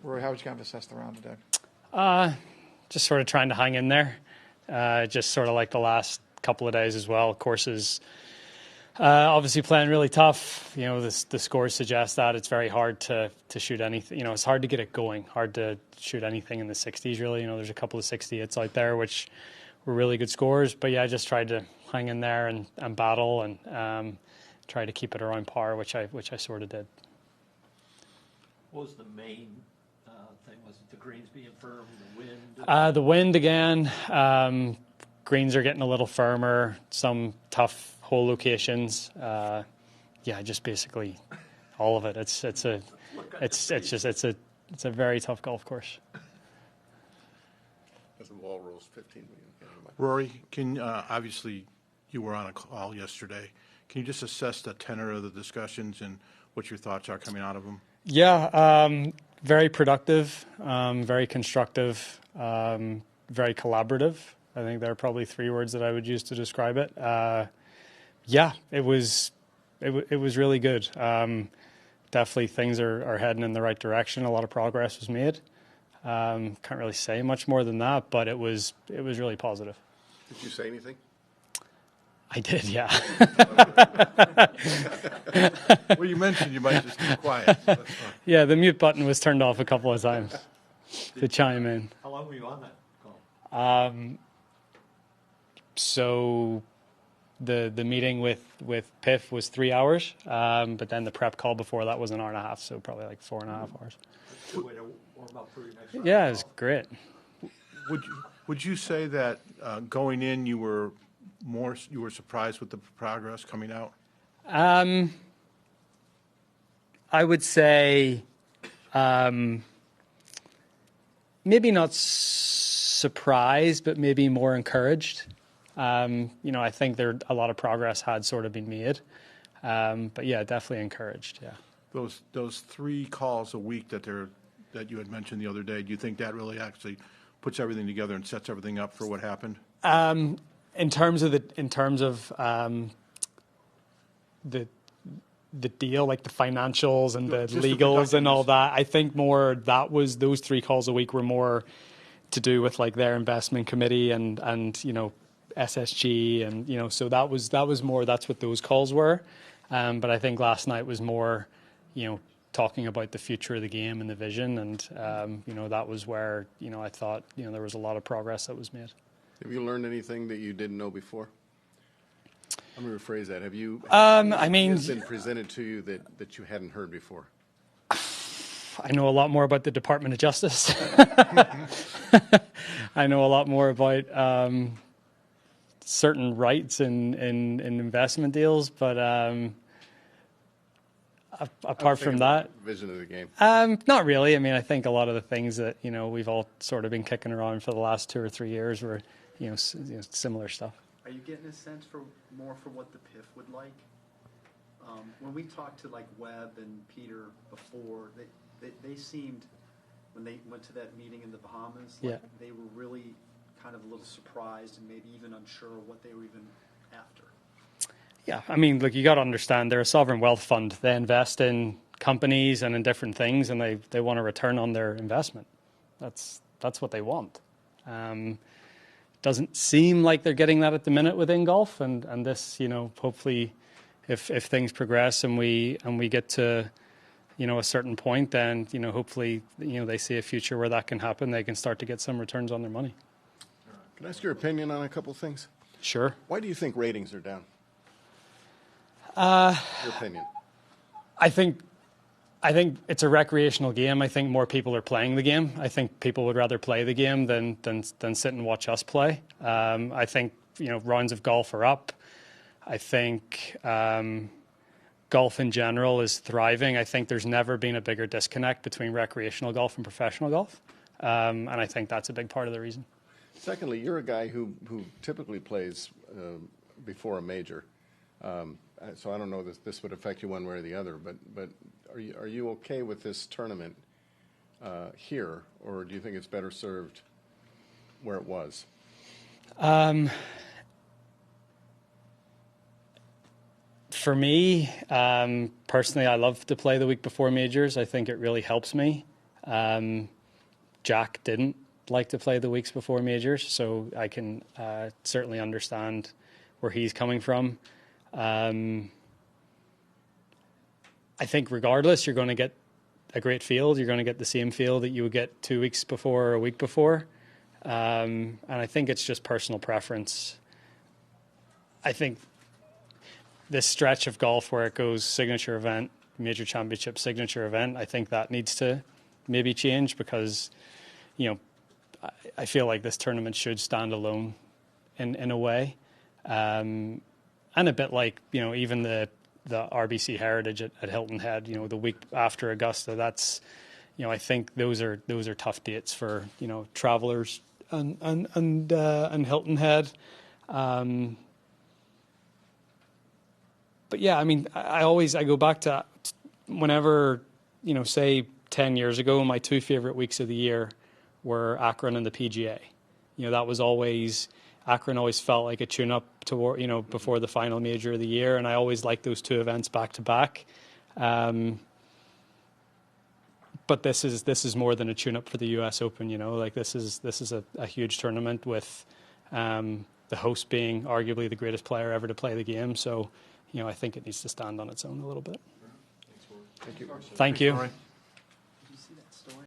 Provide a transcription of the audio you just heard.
Rory, how would you kind of assess the round today? Just sort of trying to hang in there. Just sort of like the last couple of days as well. Courses obviously playing really tough. You know, the scores suggest that it's very hard to shoot anything. You know, it's hard to get it going, hard to shoot anything in the 60s really. You know, there's a couple of 60 hits out there which were really good scores. But yeah, I just tried to hang in there and battle and try to keep it around par, which I sort of did. What was the main thing? Was it the greens being firm, the wind? The wind again. Greens are getting a little firmer. Some tough hole locations. Yeah, just basically all of it. It's a very tough golf course. As the ball rolls, 15 million. Rory, obviously you were on a call yesterday. Can you just assess the tenor of the discussions and what your thoughts are coming out of them? Yeah, very productive, very constructive, very collaborative. I think there are probably 3 words that I would use to describe it. Yeah, it was really good. Definitely things are heading in the right direction. A lot of progress was made. Can't really say much more than that, but it was really positive. Did you say anything? I did, yeah. Well, you mentioned you might just be quiet. So that's fine. Yeah, the mute button was turned off a couple of times to chime in. How long were you on that call? So the meeting with Piff was 3 hours, but then the prep call before that was an hour and a half, so probably like 4.5 hours. Good way to warm up for your next round. Yeah, it was great. Would you say that going in you were surprised with the progress coming out? I would say maybe not surprised, but maybe more encouraged. You know, I think a lot of progress had sort of been made, but yeah, definitely encouraged. Yeah. Those 3 calls a week that you had mentioned the other day. Do you think that really actually puts everything together and sets everything up for what happened? In terms of the deal, like the financials and the legals and all that, I think more those 3 calls a week were more to do with like their investment committee and you know, SSG and you know, so that was more, that's what those calls were. But I think last night was more, you know, talking about the future of the game and the vision, and you know, that was where, you know, I thought, you know, there was a lot of progress that was made. Have you learned anything that you didn't know before? Let me rephrase that. Have you? I mean, has been presented to you that you hadn't heard before? I know a lot more about the Department of Justice. I know a lot more about certain rights in investment deals, but apart from that, vision of the game. Not really. I mean, I think a lot of the things that, you know, we've all sort of been kicking around for the last 2 or 3 years were, you know, similar stuff. Are you getting a sense for what the PIF would like? When we talked to like Webb and Peter before, they seemed, when they went to that meeting in the Bahamas, like they were really kind of a little surprised and maybe even unsure of what they were even after. Yeah, I mean, look, you got to understand, they're a sovereign wealth fund. They invest in companies and in different things, and they want a return on their investment. That's what they want. Doesn't seem like they're getting that at the minute within golf, and this, you know, hopefully, if things progress and we get to, you know, a certain point, then, you know, hopefully, you know, they see a future where that can happen. They can start to get some returns on their money. Can I ask your opinion on a couple things? Sure. Why do you think ratings are down? Your opinion. I think it's a recreational game. I think more people are playing the game. I think people would rather play the game than sit and watch us play. I think, you know, rounds of golf are up. I think golf in general is thriving. I think there's never been a bigger disconnect between recreational golf and professional golf, and I think that's a big part of the reason. Secondly, you're a guy who typically plays before a major. So I don't know that this would affect you one way or the other, but are you okay with this tournament here, or do you think it's better served where it was? For me, personally, I love to play the week before majors. I think it really helps me. Jack didn't like to play the weeks before majors, so I can certainly understand where he's coming from. I think regardless, you're going to get a great field. You're going to get the same field that you would get 2 weeks before or a week before. And I think it's just personal preference. I think this stretch of golf where it goes signature event, major championship, signature event, I think that needs to maybe change because, I feel like this tournament should stand alone in a way. And a bit like, even the RBC Heritage at Hilton Head, the week after Augusta, that's, I think those are tough dates for, travelers and Hilton Head. But yeah, I mean, I go back to whenever, say 10 years ago, my 2 favorite weeks of the year were Akron and the PGA. That was always, Akron always felt like a tune-up to, before the final major of the year, and I always liked those 2 events back to back. But this is more than a tune-up for the U.S. Open. This is a huge tournament with the host being arguably the greatest player ever to play the game. So, I think it needs to stand on its own a little bit. Thank you. Thank you. Rory.